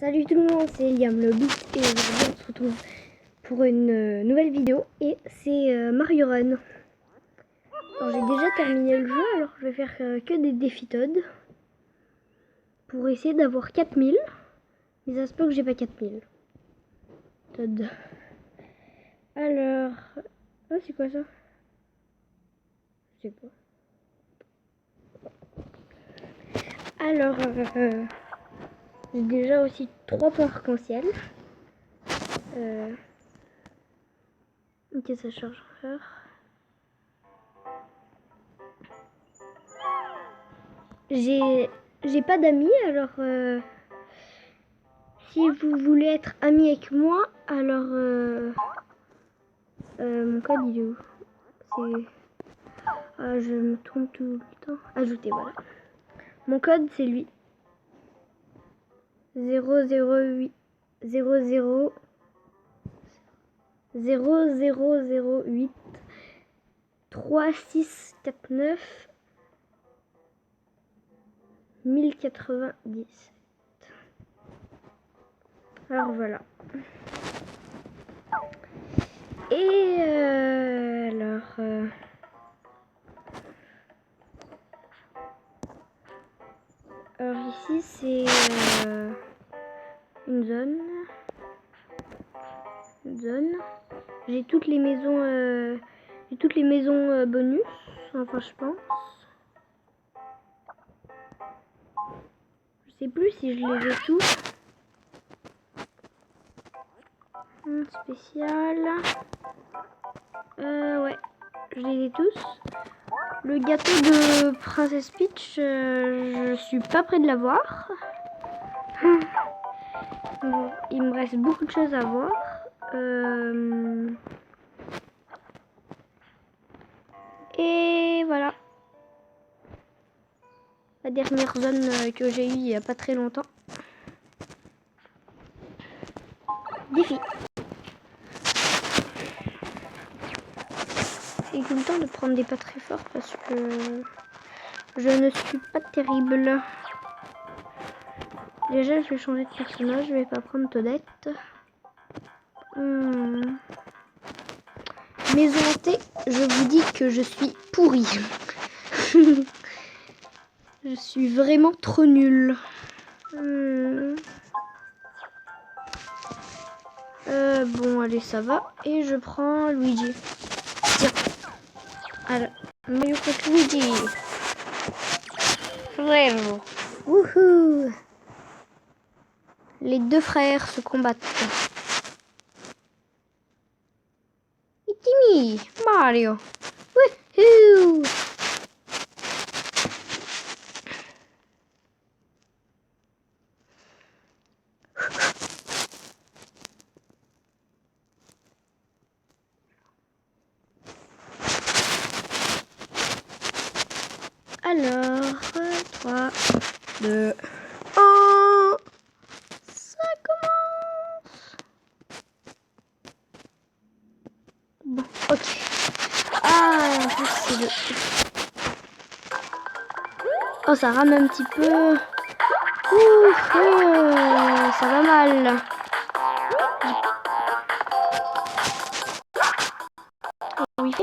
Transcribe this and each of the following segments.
Salut tout le monde, c'est Liam le Beast et aujourd'hui on se retrouve pour une nouvelle vidéo et c'est Mario Run. Alors j'ai déjà terminé le jeu, alors je vais faire que des défis Todd pour essayer d'avoir 4000, mais ça se peut que j'ai pas 4000 Todd. Alors, oh c'est quoi ça? Je sais pas. Alors, j'ai déjà aussi 3 points arc-en-ciel. Ok, ça charge encore. J'ai pas d'amis, alors si vous voulez être ami avec moi, alors mon code il est où? C'est je me trompe tout le temps. Ajouter, voilà. Mon code c'est lui. 008 00 0008 3649 1090. Alors voilà. Et alors ici c'est une zone. J'ai toutes les maisons bonus, enfin je pense. Je sais plus si je les ai tous. Spécial. Ouais, je les ai tous. Le gâteau de Princess Peach, je suis pas près de l'avoir. Bon, il me reste beaucoup de choses à voir. Et voilà. La dernière zone que j'ai eue il y a pas très longtemps. Défi. J'ai tout le temps de prendre des pas très forts parce que je ne suis pas terrible. Déjà, je vais changer de personnage. Je vais pas prendre Toadette. Maison hantée, je vous dis que je suis pourrie. Je suis vraiment trop nulle. Bon, allez, ça va. Et je prends Luigi. Tiens. Alors, Mario contre Luigi. Frère. Wouhou. Les deux frères se combattent. It's me, Mario. Wouhou. Alors, 3, 2, 1, ça commence. Bon, ok. Ah, en plus c'est le... Oh, ça rame un petit peu. Ouf, ça va mal. Oui,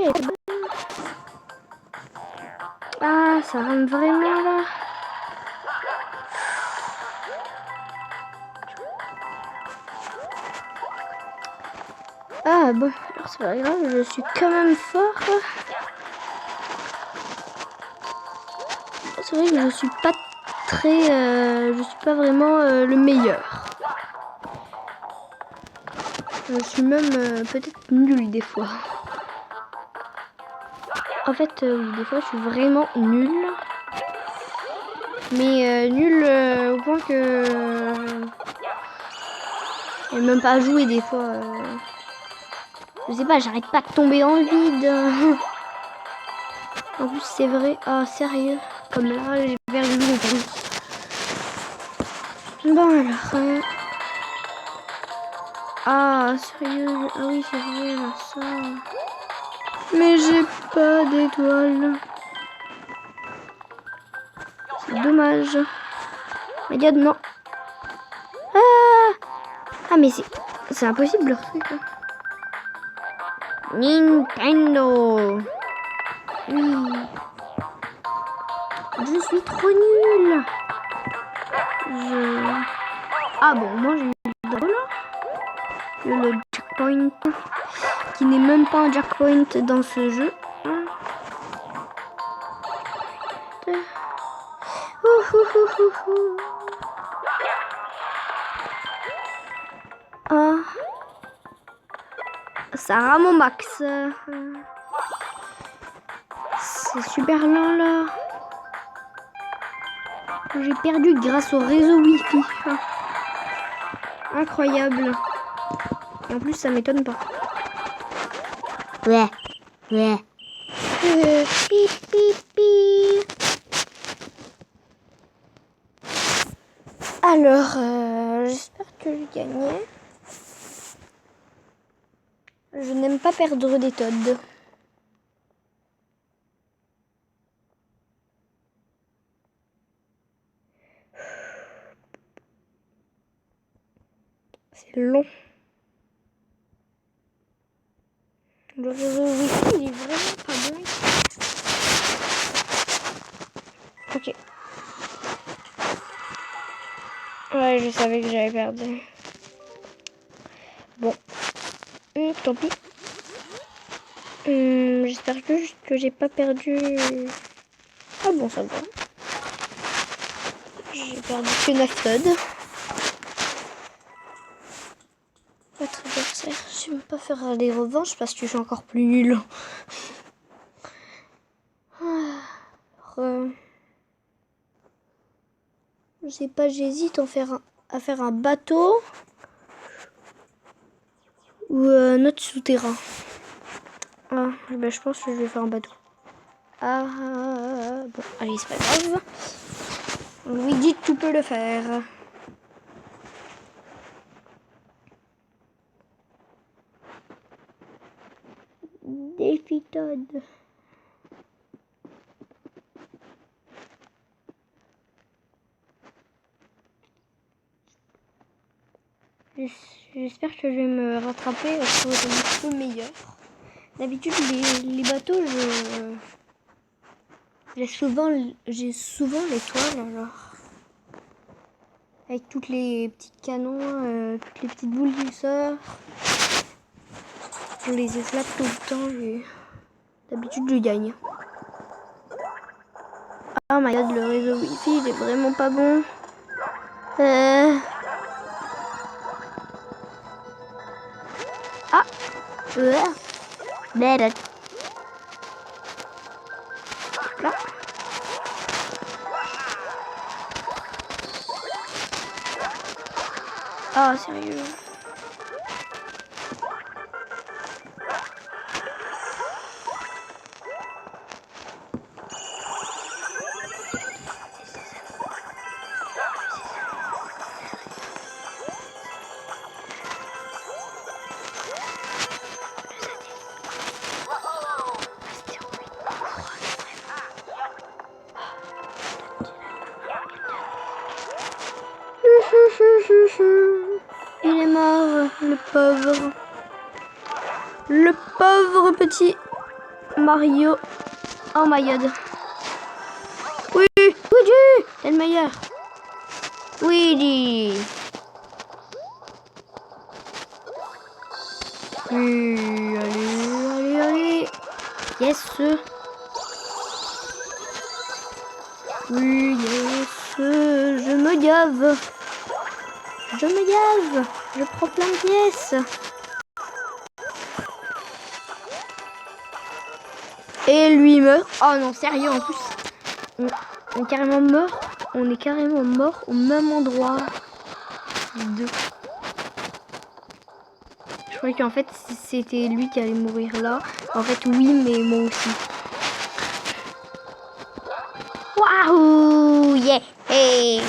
ah, ça rame vraiment là. Ah bon, alors c'est pas grave, je suis quand même fort. C'est vrai que je suis pas très, je suis pas vraiment le meilleur. Je suis même peut-être nul des fois. En fait, oui, des fois je suis vraiment nulle. Mais nul au point que j'ai même pas joué des fois. Je sais pas, j'arrête pas de tomber dans le vide. En plus c'est vrai. Ah sérieux. Comme là j'ai perdu le plus. Bon alors. Ah sérieux. Ah oui c'est vrai là ça. Mais j'ai pas d'étoiles. C'est dommage. Regarde non. Ah Ah mais c'est impossible leur truc. Hein. Nintendo. Oui. Je suis trop nulle. Ah bon, moi j'ai eu le checkpoint qui n'est même pas un checkpoint dans ce jeu. Ah, ça rame au max. C'est super lent là. J'ai perdu grâce au réseau Wi-Fi. Incroyable. Et en plus, ça m'étonne pas. Ouais. Alors, j'espère que je gagnais. Je n'aime pas perdre des Toads. C'est long. Le réseau Wi-Fi, il est vraiment pas bon. Ok. Ouais, je savais que j'avais perdu. Bon. Tant pis. J'espère juste que j'ai pas perdu... Ah bon, ça va. J'ai perdu que 9 Toads. Votre adversaire, je ne vais pas faire des revanches parce que je suis encore plus nulle. Je sais pas, j'hésite à faire un bateau ou un autre souterrain. Ah, ben je pense que je vais faire un bateau. Ah, bon, allez, c'est pas grave. Luigi, tu peux le faire. Défi Toad. J'espère que je vais me rattraper pour être un peu meilleur. D'habitude, les bateaux, j'ai souvent l'étoile alors. Avec toutes les petites canons, toutes les petites boules qui sortent. Je les éclate tout le temps. D'habitude, je gagne. Oh my god, le réseau Wi-Fi, il est vraiment pas bon. Ah. Là. Ah, sérieux. Il est mort, le pauvre. Le pauvre petit Mario. Oh my god. Oui, Luigi, t'es le meilleur. Luigi. Oui, allez. Yes. Oui, yes. Je me gave. Je prends plein de pièces. Et lui meurt. Oh non, sérieux, en plus. On est carrément mort. On est carrément mort au même endroit. Je croyais qu'en fait, c'était lui qui allait mourir là. En fait, oui, mais moi aussi. Waouh! Yeah! Hey!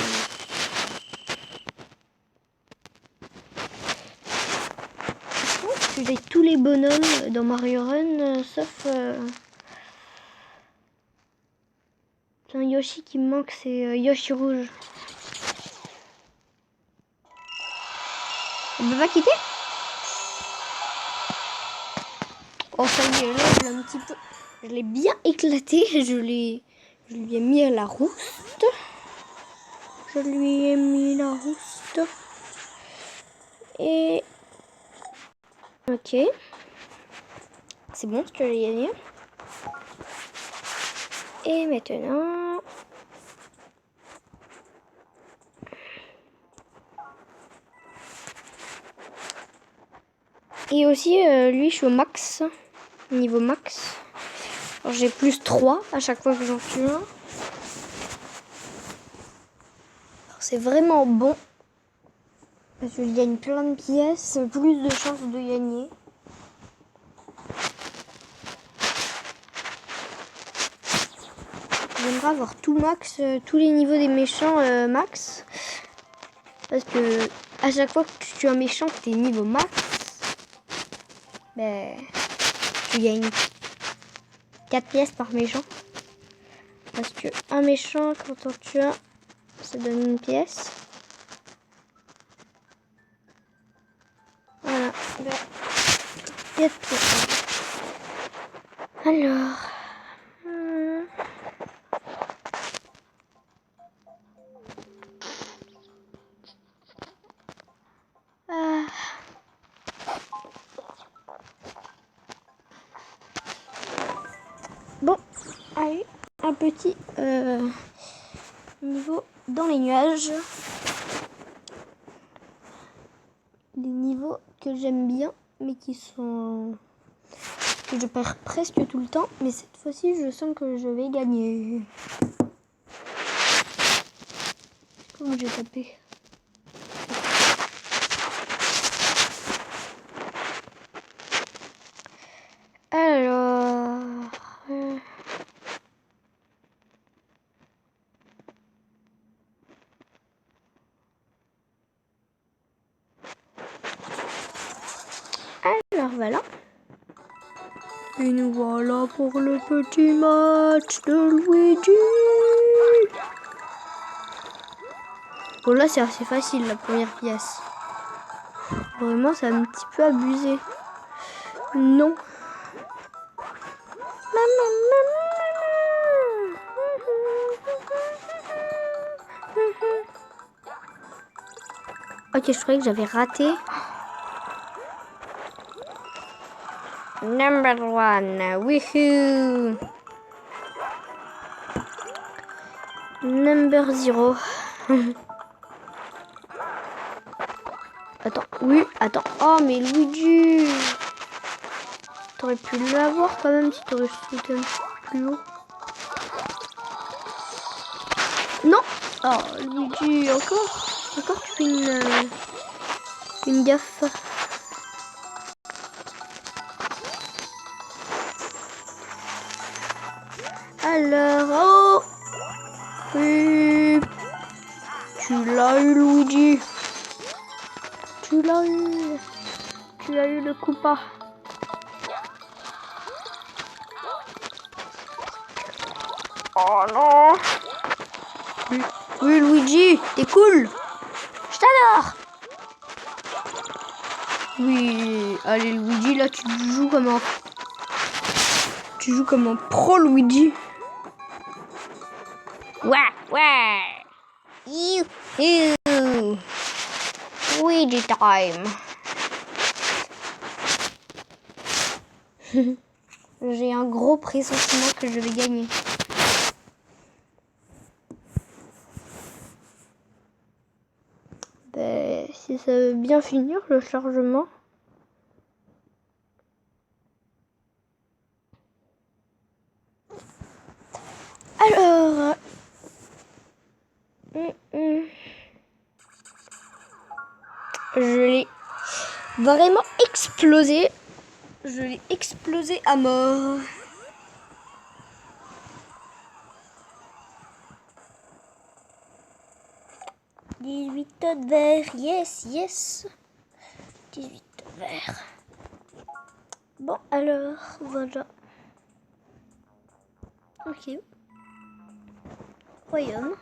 Je pense que j'ai tous les bonhommes dans Mario Run, sauf... C'est un Yoshi qui me manque, c'est Yoshi rouge. On peut pas quitter? Oh ça y est, là je l'ai un petit peu. Je l'ai bien éclaté. Je lui ai mis la rouste. Je lui ai mis la rouste. Et ok. C'est bon, je l'ai gagné. Et maintenant. Et aussi, lui, je suis au max. Niveau max. J'ai plus 3 à chaque fois que j'en tue un. C'est vraiment bon. Parce que je gagne plein de pièces. Plus de chances de gagner. J'aimerais avoir tout max. Tous les niveaux des méchants max. Parce que à chaque fois que tu tues un méchant que t'es niveau max. Ben, tu gagnes 4 pièces par méchant. Parce que un méchant, quand on tue un, ça donne une pièce. Voilà. Ben, 4 pièces. Alors. Bon, allez, un petit niveau dans les nuages. Des niveaux que j'aime bien, mais que je perds presque tout le temps. Mais cette fois-ci, je sens que je vais gagner. Comment j'ai tapé? Alors... Alors voilà. Et nous voilà pour le petit match de Luigi. Bon là c'est assez facile la première pièce. Vraiment c'est un petit peu abusé. Non. Ok, je croyais que j'avais raté. Number 1, woohoo! Number 0. Attends, oui, attends. Oh, mais Luigi! T'aurais pu l'avoir quand même si t'aurais sauté un peu plus haut. Non! Oh, Luigi, encore tu fais une gaffe. Alors, oh! Oui! Tu l'as eu, Luigi! Tu l'as eu le Koopa. Oh non! Oui, Luigi, t'es cool! Je t'adore! Oui, allez Luigi, là tu joues comme un pro Luigi. Ouais. Youhou! Luigi time. J'ai un gros pressentiment que je vais gagner. Ben, si ça veut bien finir le chargement. Alors, je l'ai vraiment explosé. Je l'ai explosé à mort. « 18 de verre, yes. 18 de verre. Bon, alors, voilà. Ok. Royaume.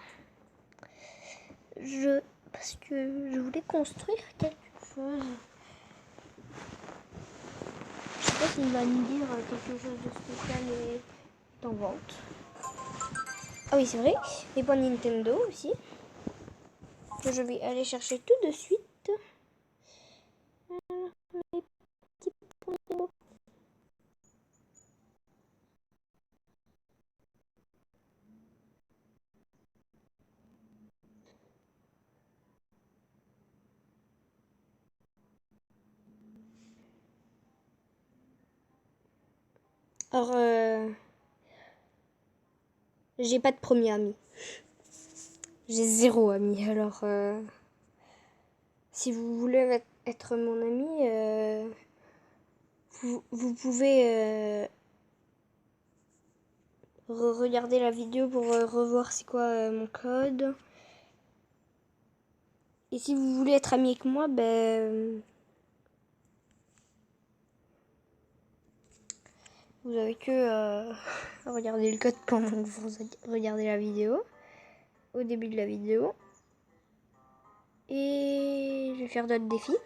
Parce que je voulais construire quelque chose. Je sais pas s'il va nous dire quelque chose de spécial et en vente. Ah oui, c'est vrai. Les points Nintendo aussi. Que je vais aller chercher tout de suite. Mes petits points Nintendo. Alors, j'ai pas de premier ami. J'ai 0 ami. Alors, si vous voulez être mon ami, vous pouvez regarder la vidéo pour revoir c'est quoi mon code. Et si vous voulez être ami avec moi, ben vous avez que regarder le code pendant que vous regardez la vidéo, au début de la vidéo. Et je vais faire d'autres défis.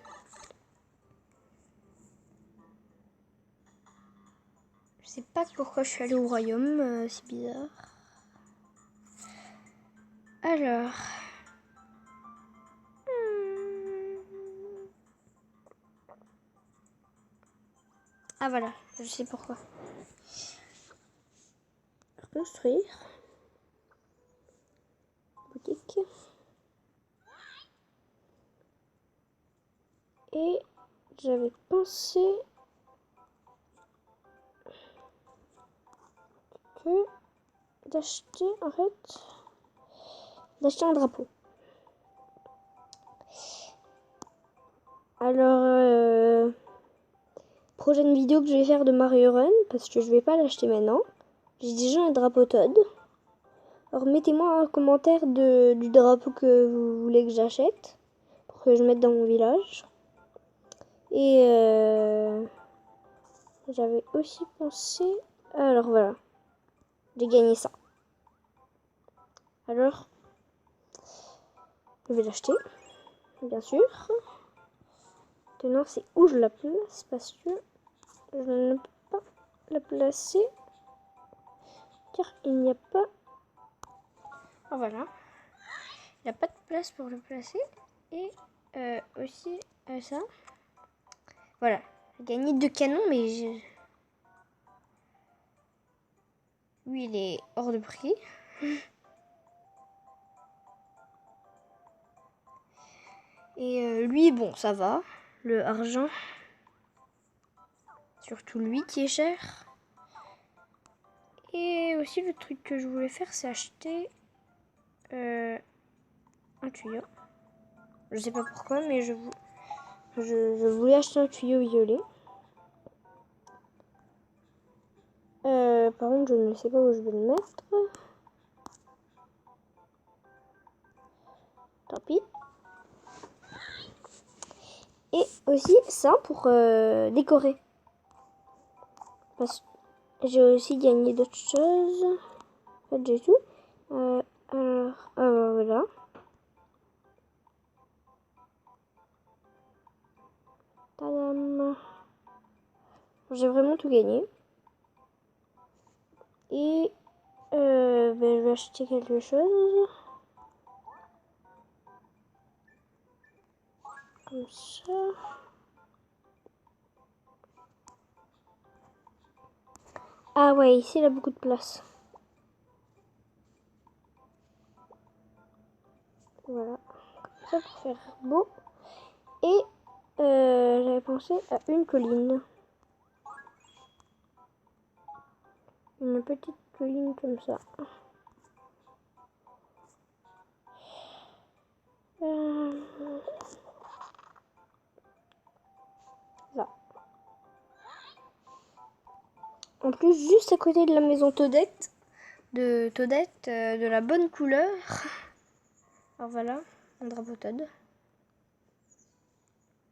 Je sais pas pourquoi je suis allée au royaume, c'est bizarre. Alors. Ah voilà, je sais pourquoi. Construire. Boutique. Et j'avais pensé que d'acheter un drapeau. Alors, prochaine vidéo que je vais faire de Mario Run, parce que je vais pas l'acheter maintenant. J'ai déjà un drapeau Toad. Alors mettez-moi un commentaire du drapeau que vous voulez que j'achète, pour que je mette dans mon village. Et j'avais aussi pensé... Alors voilà, j'ai gagné ça. Alors, je vais l'acheter, bien sûr. Maintenant, c'est où je la place, parce que je ne peux pas la placer, car il n'y a pas... Ah voilà, il n'y a pas de place pour le placer. Et aussi ça. Voilà, j'ai gagné 2 canons, mais lui, il est hors de prix. Et lui, bon, ça va. Le argent. Surtout lui qui est cher. Et aussi, le truc que je voulais faire, c'est acheter un tuyau. Je sais pas pourquoi, mais je voulais acheter un tuyau violet. Par contre, je ne sais pas où je vais le mettre. Tant pis. Et aussi ça pour décorer. Parce que j'ai aussi gagné d'autres choses. En fait, j'ai tout. Alors voilà. Tadam. J'ai vraiment tout gagné. Et je vais acheter quelque chose. Comme ça. Ah ouais, ici il a beaucoup de place. Voilà. Comme ça pour faire beau. Et j'avais pensé à une colline. Une petite colline comme ça. Là. En plus, juste à côté de la maison Toadette, de la bonne couleur. Alors voilà, un drapeau Toad.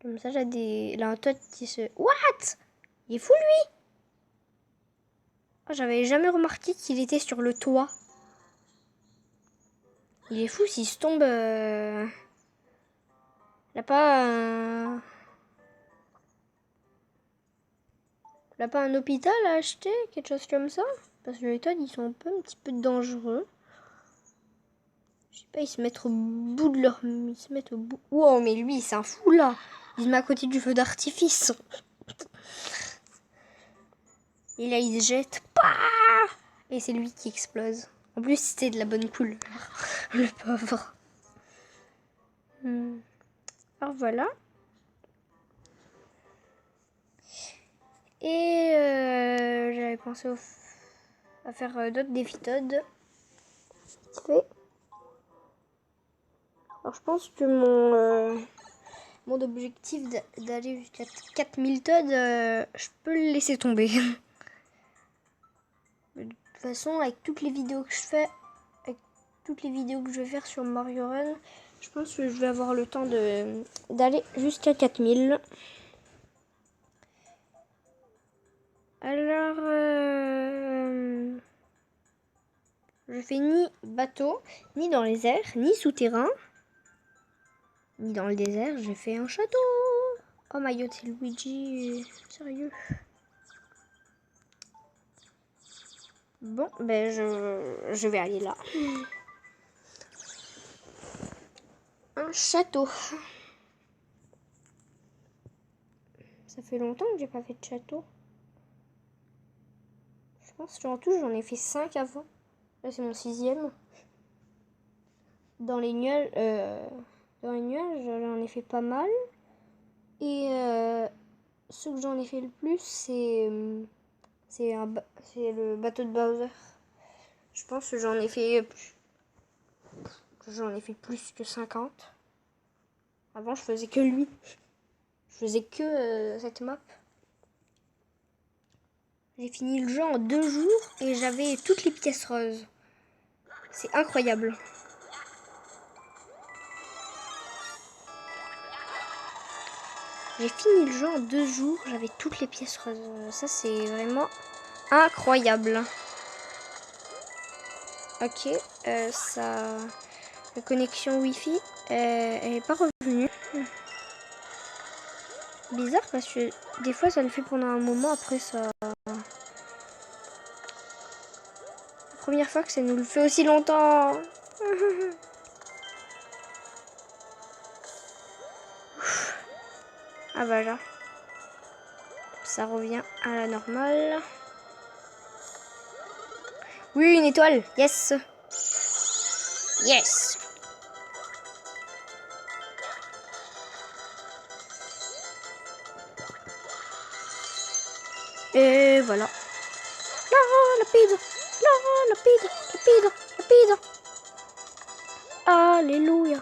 Comme ça, j'ai là un Toad qui se... What? Il est fou, lui? Oh, j'avais jamais remarqué qu'il était sur le toit. Il est fou s'il se tombe... Il n'a pas Elle a pas un hôpital à acheter, quelque chose comme ça? Parce que les Toads, ils sont un petit peu dangereux. Je sais pas, ils se mettent au bout de leur... Ils se mettent au bout... Wow, mais lui, c'est un fou, là. Il se met à côté du feu d'artifice. Et là, il se jette. Et c'est lui qui explose. En plus, c'était de la bonne couleur. Le pauvre. Alors, voilà. Et j'avais pensé à faire d'autres défis Todd. Alors je pense que mon objectif d'aller jusqu'à 4000 Todd, je peux le laisser tomber. De toute façon, avec toutes les vidéos que je fais, avec toutes les vidéos que je vais faire sur Mario Run, je pense que je vais avoir le temps d'aller jusqu'à 4000. Alors, je fais ni bateau, ni dans les airs, ni souterrain, ni dans le désert. J'ai fait un château. Oh my god, c'est Luigi. Sérieux. Bon, ben je vais aller là. Un château. Ça fait longtemps que j'ai pas fait de château. Je pense qu'en tout, j'en ai fait 5 avant. Là, c'est mon 6e. Dans les nuages, j'en ai fait pas mal. Et ce que j'en ai fait le plus, c'est le bateau de Bowser. Je pense que j'en ai fait plus que 50. Avant, je faisais que lui. Je faisais que cette map. J'ai fini le jeu en 2 jours et j'avais toutes les pièces roses. C'est incroyable. J'ai fini le jeu en 2 jours, j'avais toutes les pièces roses. Ça, c'est vraiment incroyable. Ok, la connexion Wi-Fi, elle n'est pas revenue. Bizarre parce que des fois, ça le fait pendant un moment, après ça... La première fois que ça nous le fait aussi longtemps. Ah voilà. Ça revient à la normale. Oui, une étoile. Yes. Yes. Et voilà. La rapide. La rapide. Rapide. Rapide. Alléluia.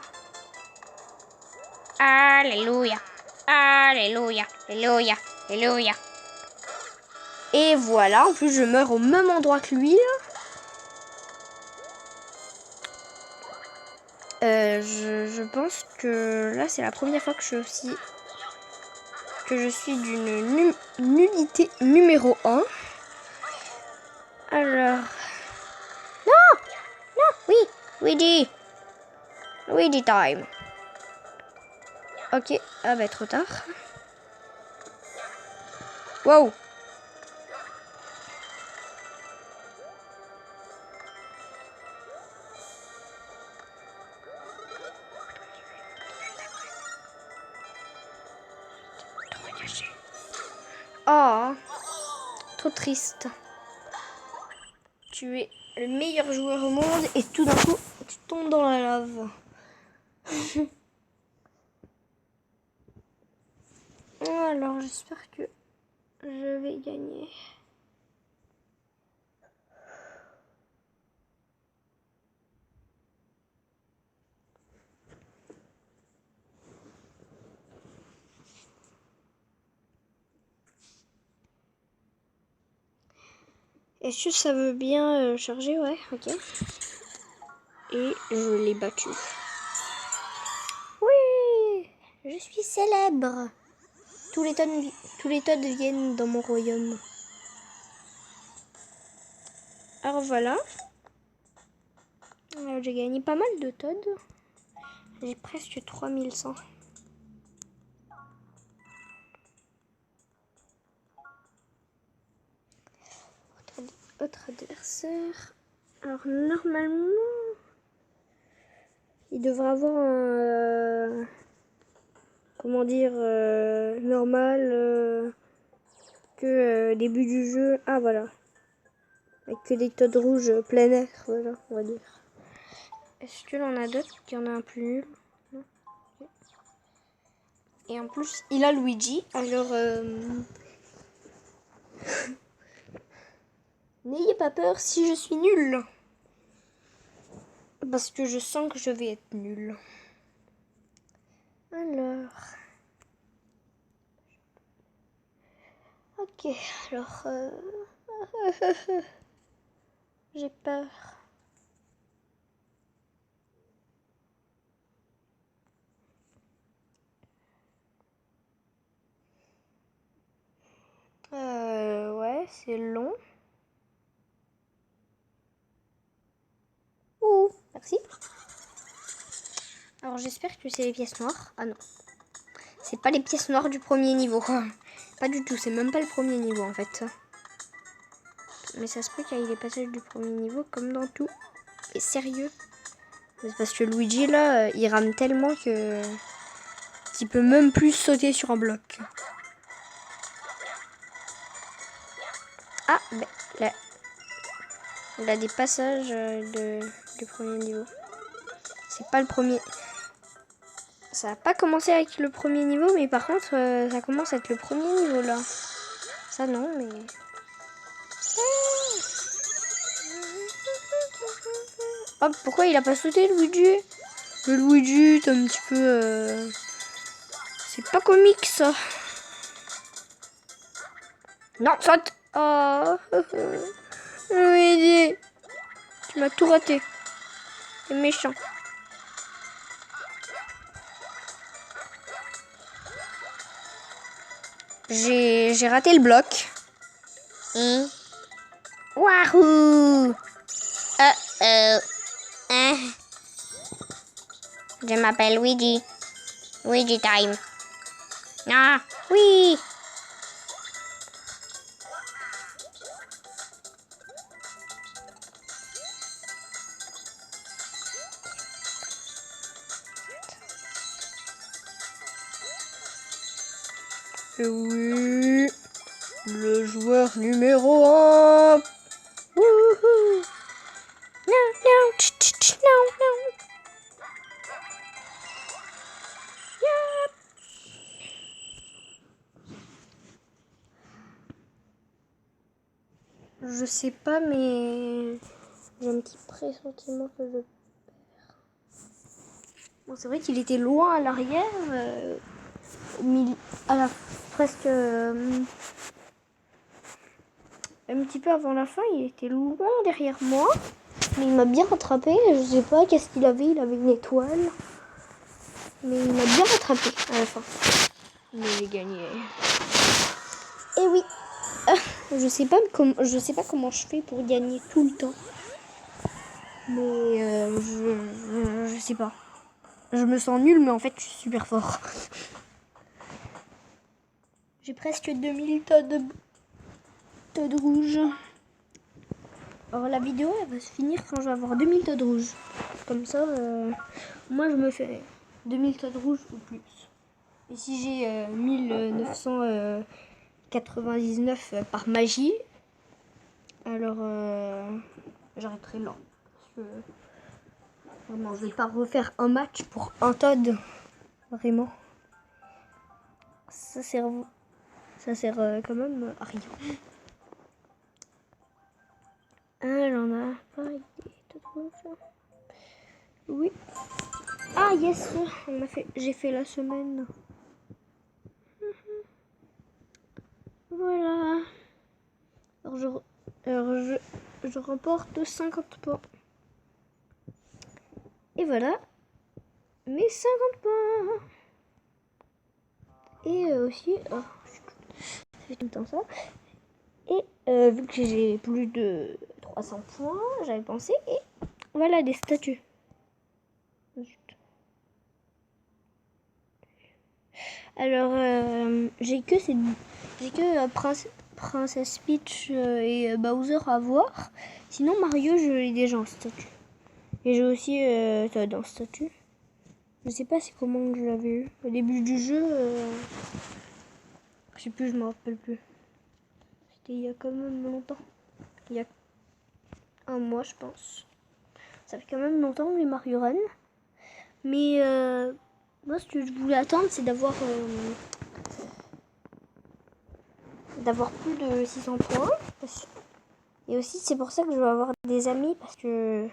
Alléluia. Alléluia. Alléluia. Alléluia. Et voilà, en plus je meurs au même endroit que lui. Je pense que là c'est la première fois que je suis d'une nullité numéro 1. Alors... Non. Non. Oui. Luigi. Luigi time. Ok. Ah bah trop tard. Wow. Oh, trop triste. Tu es le meilleur joueur au monde et tout d'un coup, tu tombes dans la lave. Alors, j'espère que je vais gagner. Est-ce que ça veut bien charger? Ouais, ok. Et je l'ai battu. Oui, je suis célèbre. Tous les Toads viennent dans mon royaume. Alors voilà. J'ai gagné pas mal de Toads. J'ai presque 3100. autre adversaire. Alors normalement, il devrait avoir un... comment dire, normal que début du jeu. Ah voilà. Avec que des Toads rouges plein air, voilà, on va dire. Est-ce qu'il en a d'autres qui en a un plus nul? Non. Et en plus, il a Luigi. Alors, n'ayez pas peur si je suis nulle. Parce que je sens que je vais être nulle. Alors... ok, alors... j'ai peur. Ouais, c'est long. Ouh, merci. Alors j'espère que c'est les pièces noires. Ah non. C'est pas les pièces noires du premier niveau. Pas du tout, c'est même pas le premier niveau en fait. Mais ça se peut qu'il y ait les passages du premier niveau comme dans tout. Et sérieux. C'est parce que Luigi là, il rame tellement que... qu'il peut même plus sauter sur un bloc. Ah, ben, là, il a des passages du premier niveau. C'est pas le premier. Ça a pas commencé avec le premier niveau, mais par contre, ça commence avec le premier niveau là. Ça non, mais... oh, pourquoi il a pas sauté Luigi? Le Luigi, c'est un petit peu... c'est pas comique ça. Non, saute. Oh, Luigi, tu m'as tout raté. C'est méchant. J'ai raté le bloc. Wahoo! Je m'appelle Luigi. Luigi time. Ah, oui! Et oui, le joueur numéro 1. Wouhou! Non, non, non, non. Yep. Je sais pas, mais j'ai un petit pressentiment que je perds. Bon, c'est vrai qu'il était loin à l'arrière, à la presque un petit peu avant la fin, il était loin derrière moi, mais il m'a bien rattrapé. Je sais pas qu'est-ce qu'il avait, il avait une étoile, mais il m'a bien rattrapé à la fin. Mais j'ai gagné. Et oui, je sais pas comment je fais pour gagner tout le temps, mais je sais pas. Je me sens nulle, mais en fait, je suis super fort. J'ai presque 2000 Toads rouges. Alors la vidéo, elle va se finir quand je vais avoir 2000 Toads rouges. Comme ça, moi, je me fais 2000 Toads rouges ou plus. Et si j'ai 1999 par magie, alors j'arrêterai là. Parce que vraiment, je vais pas refaire un match pour un Toad. Vraiment. Ça sert quand même à rien. Ah, j'en ai pas été. Oui. Ah, yes, j'ai fait la semaine. Voilà. Alors, je remporte 50 points. Et voilà. Mes 50 points. Et aussi... oh, ça fait tout le temps ça. Et vu que j'ai plus de 300 points, j'avais pensé... et voilà, des statues. Alors, j'ai que Princesse Peach et Bowser à voir. Sinon Mario, je l'ai déjà en statue. Et j'ai aussi Toad en statue. Je sais pas c'est comment je l'avais eu. Au début du jeu, je sais plus, je me rappelle plus. C'était il y a quand même longtemps. Il y a un mois, je pense. Ça fait quand même longtemps les Mario Run. Mais moi, ce que je voulais attendre, c'est d'avoir plus de 600 points. Et aussi, c'est pour ça que je veux avoir des amis. Parce que,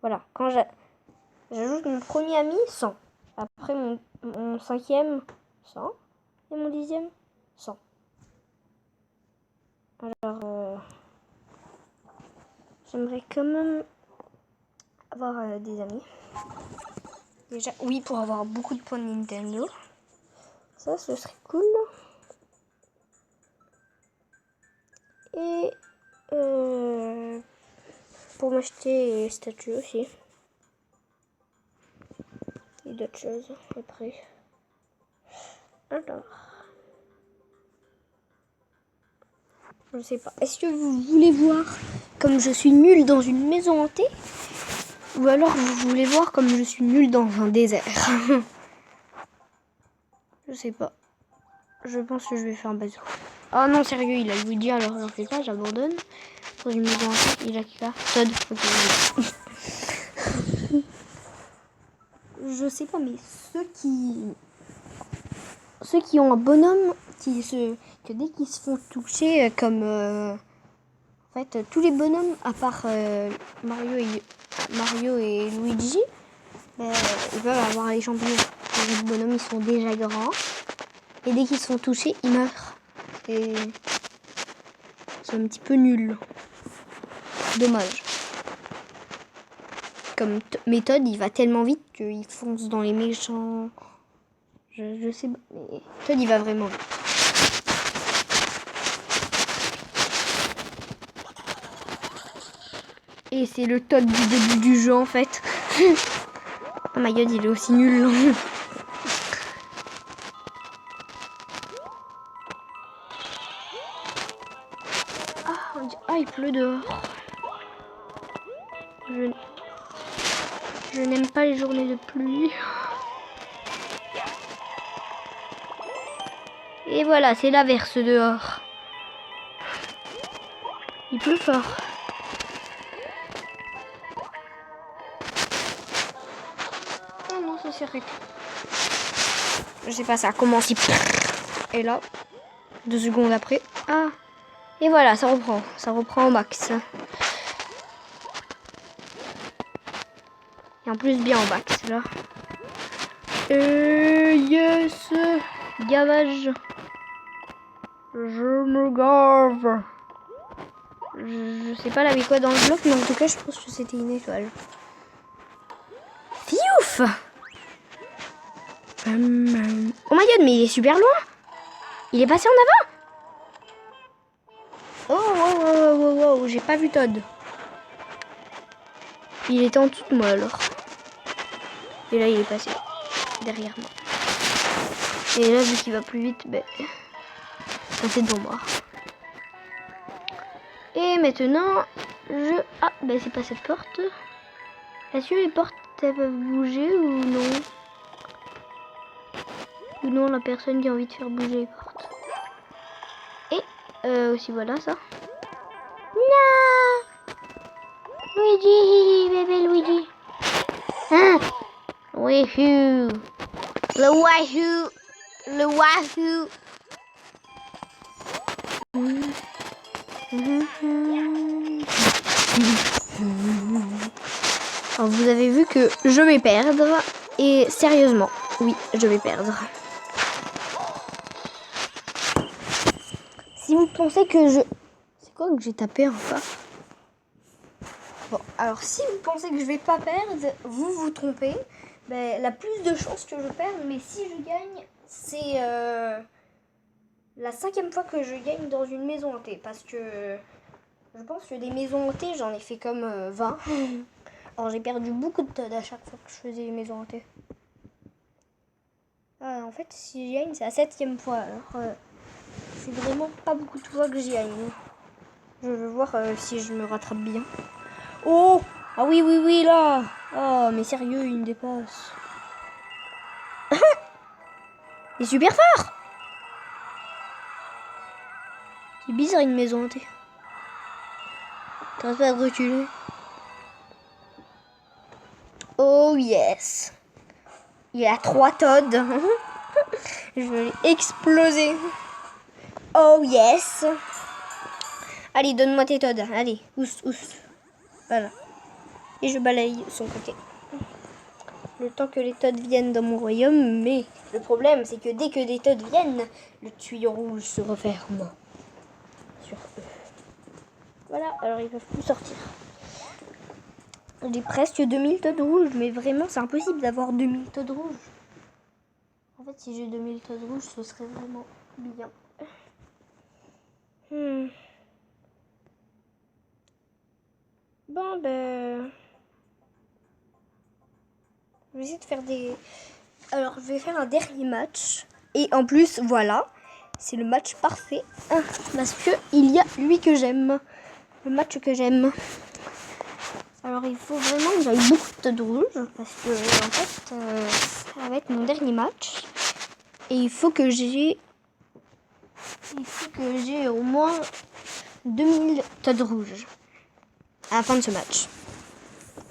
voilà, quand j'ajoute mon premier ami, 100. Après, mon cinquième, 100. Et mon dixième, 100. Alors, j'aimerais quand même avoir des amis. Déjà, oui, pour avoir beaucoup de points de Nintendo. Ça, ce serait cool. Et pour m'acheter des statues aussi. Et d'autres choses après. Alors, je sais pas. Est-ce que vous voulez voir comme je suis nulle dans une maison hantée? Ou alors vous voulez voir comme je suis nulle dans un désert? Je sais pas. Je pense que je vais faire un bazou. Oh non, sérieux, il a Luigi, alors j'en fais pas, j'abandonne. Dans une maison hantée, il a qui là? Todd. Okay. Je sais pas, mais ceux qui ont un bonhomme que dès qu'ils se font toucher comme en fait tous les bonhommes à part Mario et Luigi, ils peuvent avoir les champignons. Les bonhommes ils sont déjà grands et dès qu'ils se font toucher ils meurent et c'est un petit peu nul. Dommage. Comme méthode, il va tellement vite qu'il fonce dans les méchants. Je sais pas, mais Todd il va vraiment vite. Et c'est le Todd du début du jeu en fait. Oh my god, il est aussi nul. Ah, il pleut dehors. Je n'aime pas les journées de pluie. Et voilà, c'est l'averse dehors. Il pleut fort. Oh non, ça s'est arrêté. Je sais pas, ça a commencé. Et là, 2 secondes après. Ah. Et voilà, ça reprend. Ça reprend au max. Et en plus, bien au max, là. Yes. Gavage. Je me gave. Je sais pas la vie quoi dans le bloc, mais en tout cas, je pense que c'était une étoile. Fiouf! Oh my god, mais il est super loin! Il est passé en avant! Oh, wow, j'ai pas vu Todd. Il était en dessous de moi alors. Et là, il est passé derrière moi. Et là, vu qu'il va plus vite, c'est devant moi. Et maintenant, ah, c'est pas cette porte. Est-ce que les portes, elles peuvent bouger ou non? Ou non, la personne qui a envie de faire bouger les portes. Et aussi, voilà ça. Non! Luigi, bébé Luigi. Hein? Wahoo! Le wahoo! Le wahoo! Alors vous avez vu que je vais perdre. Et sérieusement, oui, je vais perdre. Si vous pensez que je... C'est quoi que j'ai tapé encore? Bon, alors si vous pensez que je vais pas perdre, vous vous trompez. La plus de chances que je perde, mais si je gagne, c'est la 5e fois que je gagne dans une maison hantée. Parce que je pense que des maisons hantées, j'en ai fait comme 20. Alors j'ai perdu beaucoup de Todd à chaque fois que je faisais les maisons hantées. En fait, si je gagne, c'est la 7e fois. Alors fait vraiment pas beaucoup de fois que j'y aille. Je veux voir si je me rattrape bien. Oh! Ah oui, oui, oui, là! Oh, mais sérieux, il me dépasse. Il est super fort! C'est bizarre une maison hantée. T'arrêtes pas de reculer. Oh yes! Il y a 3 Toads. Je vais les exploser. Oh yes! Allez, donne-moi tes Toads. Allez, oust. Voilà. Et je balaye son côté. Le temps que les Toads viennent dans mon royaume. Mais le problème, c'est que dès que des Toads viennent, le tuyau rouge se referme sur eux. Voilà, alors ils peuvent plus sortir. J'ai presque 2000 Toads rouges, mais vraiment, c'est impossible d'avoir 2000 Toads rouges. En fait, si j'ai 2000 Toads rouges, ce serait vraiment bien. Bon, ben... Je vais essayer de faire des... Alors, je vais faire un dernier match. Et en plus, voilà, c'est le match parfait. Parce que il y a lui que j'aime. Le match que j'aime. Alors, il faut vraiment que j'aille beaucoup de Toads rouges. Parce que, en fait, ça va être mon dernier match. Et il faut que j'ai au moins 2000 Toads rouges à la fin de ce match.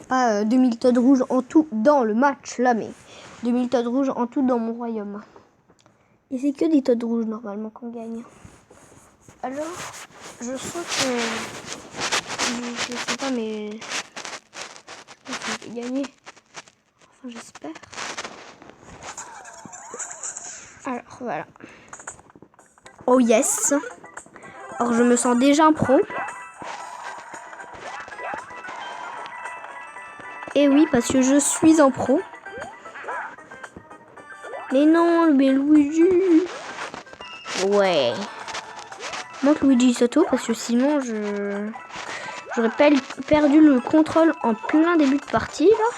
Pas 2000 Toads rouges en tout dans le match là, mais 2000 Toads rouges en tout dans mon royaume. Et c'est que des Toads rouges normalement qu'on gagne. Alors, je sens que... Je sais pas, mais... Je vais gagner. Enfin, j'espère. Alors, voilà. Oh yes. Alors, je me sens déjà un pro. Et oui, parce que je suis un pro. Mais non, mais Luigi. Ouais. Monte Luigi Soto parce que sinon j'aurais perdu le contrôle en plein début de partie là.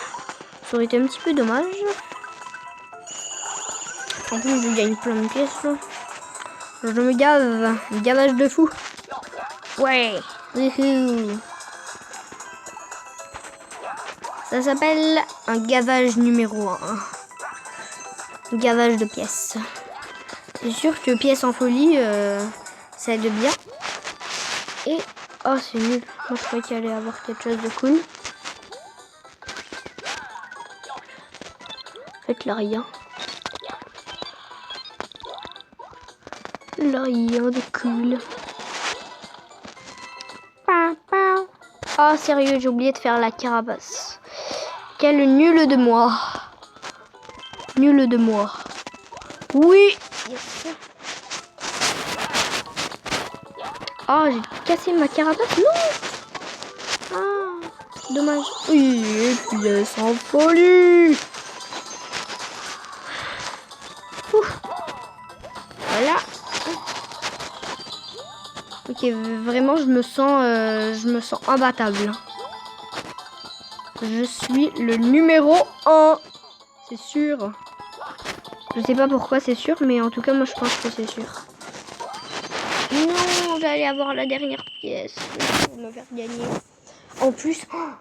Ça aurait été un petit peu dommage. En plus je gagne plein de pièces là. Je me gave. Gavage de fou. Ouais. Ça s'appelle un gavage numéro 1. Gavage de pièces. C'est sûr que pièces en folie, ça aide bien. Et... Oh, c'est nul. Moi, je croyais qu'il allait avoir quelque chose de cool. En fait, là, rien. Là, rien de cool. Ah, sérieux, j'ai oublié de faire la carapace. Quel nul de moi. Nul de moi. Oui. Yes. Ah, j'ai cassé ma carapace. Non. Ah, dommage. Oui, pièce en folie. Ouf. Voilà. Ok, vraiment, je me sens imbattable. Je suis le numéro 1. C'est sûr. Je sais pas pourquoi c'est sûr, mais en tout cas, moi, je pense que c'est sûr. Non, j'allais avoir la dernière pièce pour me faire gagner. En plus, oh,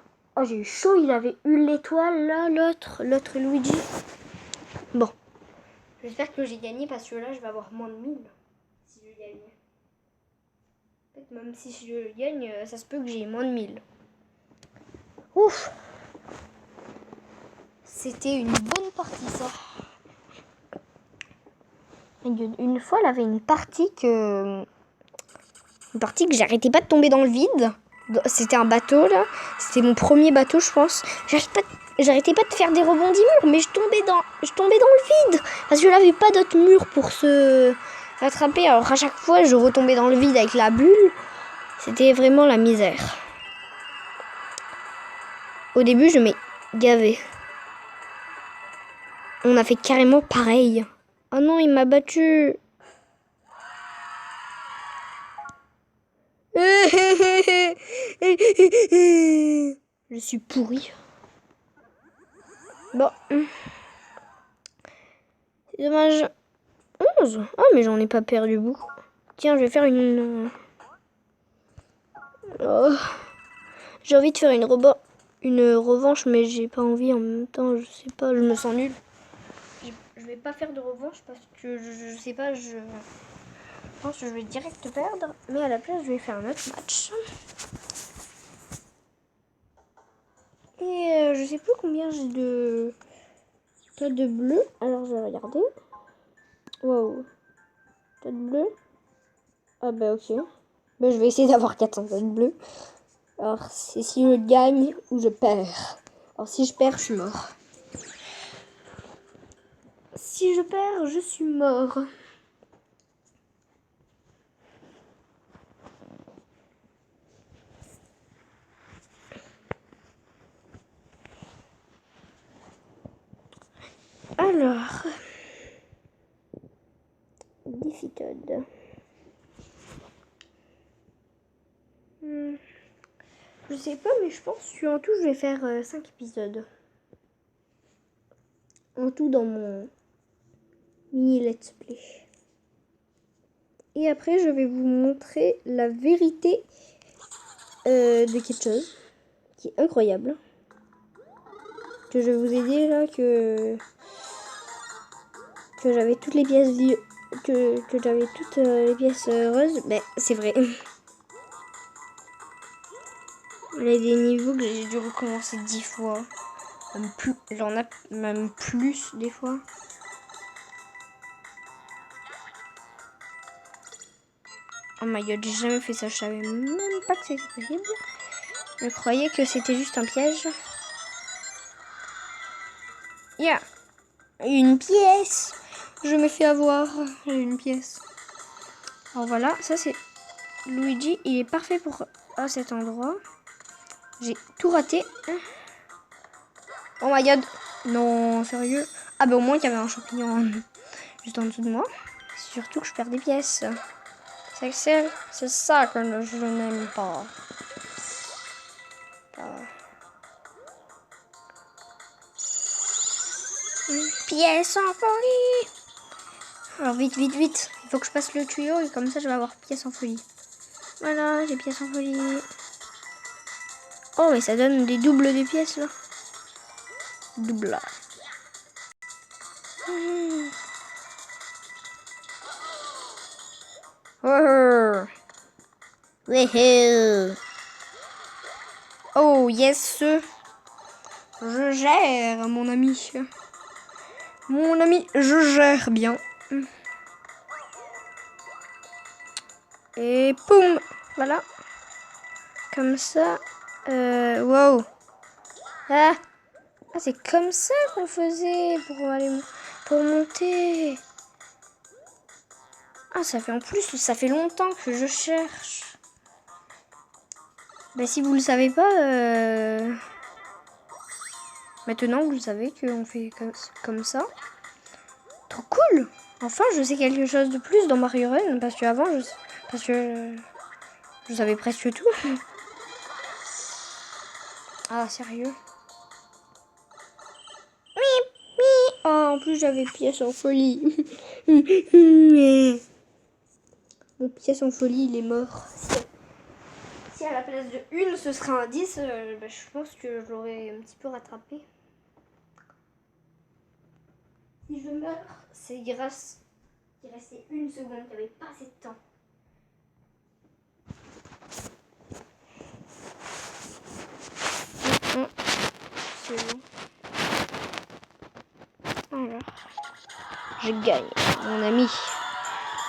j'ai eu chaud, il avait eu l'étoile là, l'autre Luigi. Bon, j'espère que j'ai gagné parce que là, je vais avoir moins de 1000 si je gagne. En fait, même si je gagne, ça se peut que j'ai moins de 1000. Ouf! C'était une bonne partie, ça. Une fois, elle avait une partie que j'arrêtais pas de tomber dans le vide. C'était un bateau, là. C'était mon premier bateau, je pense. J'arrêtais pas de faire des rebondissements, mais je tombais dans le vide. Parce que je n'avais pas d'autre mur pour se rattraper. Alors, à chaque fois, je retombais dans le vide avec la bulle. C'était vraiment la misère. Au début, je m'ai gavé. On a fait carrément pareil. Oh non, il m'a battu. Je suis pourri. Bon. C'est dommage. 11. Ah, mais j'en ai pas perdu beaucoup. Tiens, je vais faire une... Oh. J'ai envie de faire une revanche, mais j'ai pas envie en même temps. Je sais pas, je me sens nulle. Je vais pas faire de revanche parce que je sais pas, je pense que je vais direct perdre. Mais à la place, je vais faire un autre match. Et je sais plus combien j'ai de tas de bleu. Alors je vais regarder. Waouh. Tas de bleu. Ah bah ok. Bah, je vais essayer d'avoir 400 tas de bleu. Alors c'est si je gagne ou je perds. Alors si je perds, je suis mort. Si je perds, je suis mort. Alors, Difficode. Je sais pas, mais je pense qu'en tout, je vais faire 5 épisodes. En tout dans mon mini let's play. Et après, je vais vous montrer la vérité de quelque chose qui est incroyable. Que je vous ai dit là que j'avais toutes les pièces que j'avais toutes les pièces roses. Mais c'est vrai. Il y a des niveaux que j'ai dû recommencer 10 fois. Même plus, j'en ai même plus des fois. Oh my god, j'ai jamais fait ça. Je savais même pas que c'était possible. Je croyais que c'était juste un piège. Yeah, une pièce. Je me fais avoir. J'ai une pièce. Alors voilà, ça c'est Luigi. Il est parfait pour cet endroit. J'ai tout raté. Oh my god. Non, sérieux. Ah bah au moins il y avait un champignon juste en dessous de moi. Surtout que je perds des pièces. C'est ça que je n'aime pas. Une pièce en folie. Alors vite, vite, vite. Il faut que je passe le tuyau et comme ça je vais avoir pièce en folie. Voilà, j'ai pièce en folie. Oh mais ça donne des doubles de pièces là. Double. Oh yes. Je gère mon ami. Mon ami, je gère bien. Et poum. Voilà. Comme ça. Wow. Ah, c'est comme ça qu'on faisait pour monter. Ah, ça fait en plus, ça fait longtemps que je cherche. Bah si vous le savez pas, maintenant vous le savez qu'on fait comme ça. Trop cool. Enfin, je sais quelque chose de plus dans Mario Run parce que avant, je savais presque tout. Ah, sérieux? Oh, en plus, j'avais pièce en folie. Mon pièce en folie, il est mort. Si à la place de 1, ce serait un 10, bah, je pense que je l'aurais un petit peu rattrapé. Si je meurs, c'est grâce qu'il restait 1 seconde, il n'y avait pas assez de temps. C'est bon. Alors, je gagne, mon ami.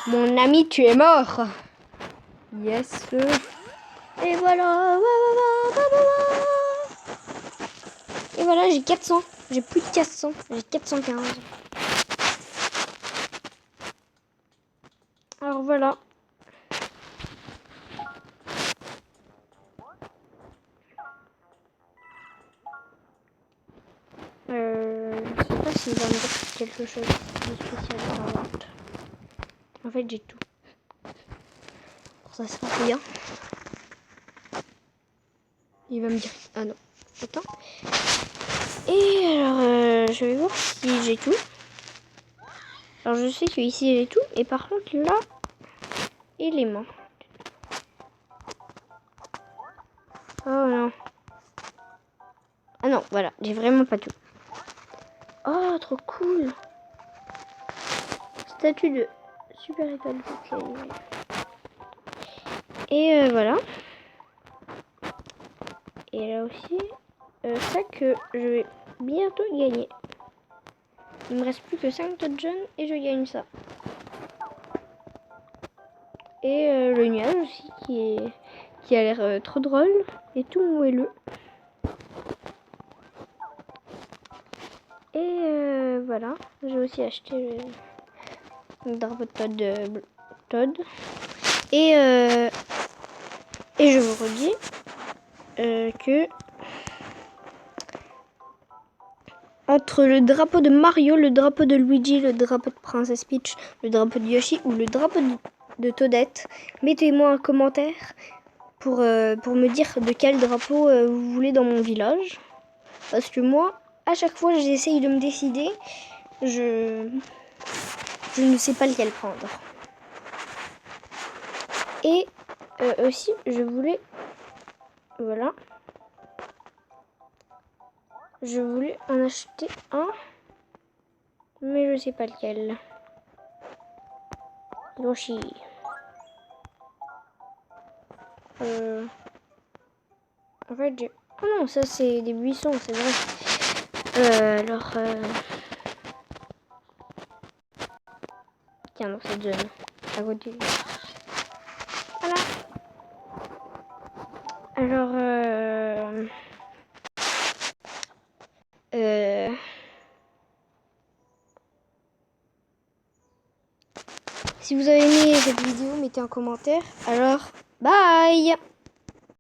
Mon ami, tu es mort. Yes. Et voilà. Et voilà, j'ai 400. J'ai plus de 400. J'ai 415. Alors voilà. Je sais pas s'il va me dire quelque chose de spécial dans la vente. En fait, j'ai tout. Ça sert à rien. Il va me dire... Ah non. Attends. Et alors, je vais voir si j'ai tout. Alors, je sais que ici j'ai tout. Et par contre, là... et les mains. Oh non. Ah non, voilà, j'ai vraiment pas tout. Oh, trop cool. Statue de super étoile. Et voilà. Et là aussi, ça que je vais bientôt gagner. Il me reste plus que 5 Toad jaunes et je gagne ça. Et le nuage aussi qui a l'air trop drôle et tout moelleux. Et voilà, j'ai aussi acheté le drapeau de Toad. Et je vous redis que entre le drapeau de Mario, le drapeau de Luigi, le drapeau de Princess Peach, le drapeau de Yoshi ou le drapeau de Toadette, mettez-moi un commentaire pour me dire de quel drapeau vous voulez dans mon village. Parce que moi, à chaque fois, j'essaye de me décider. Je ne sais pas lequel prendre. Et aussi, je voulais... Voilà. Je voulais en acheter un. Mais je sais pas lequel. Yoshi. En fait, j'ai... Oh non, ça c'est des buissons, c'est vrai. Alors... Tiens, dans cette zone. À côté. Voilà. Alors... Si vous avez aimé cette vidéo, mettez un commentaire. Alors, bye!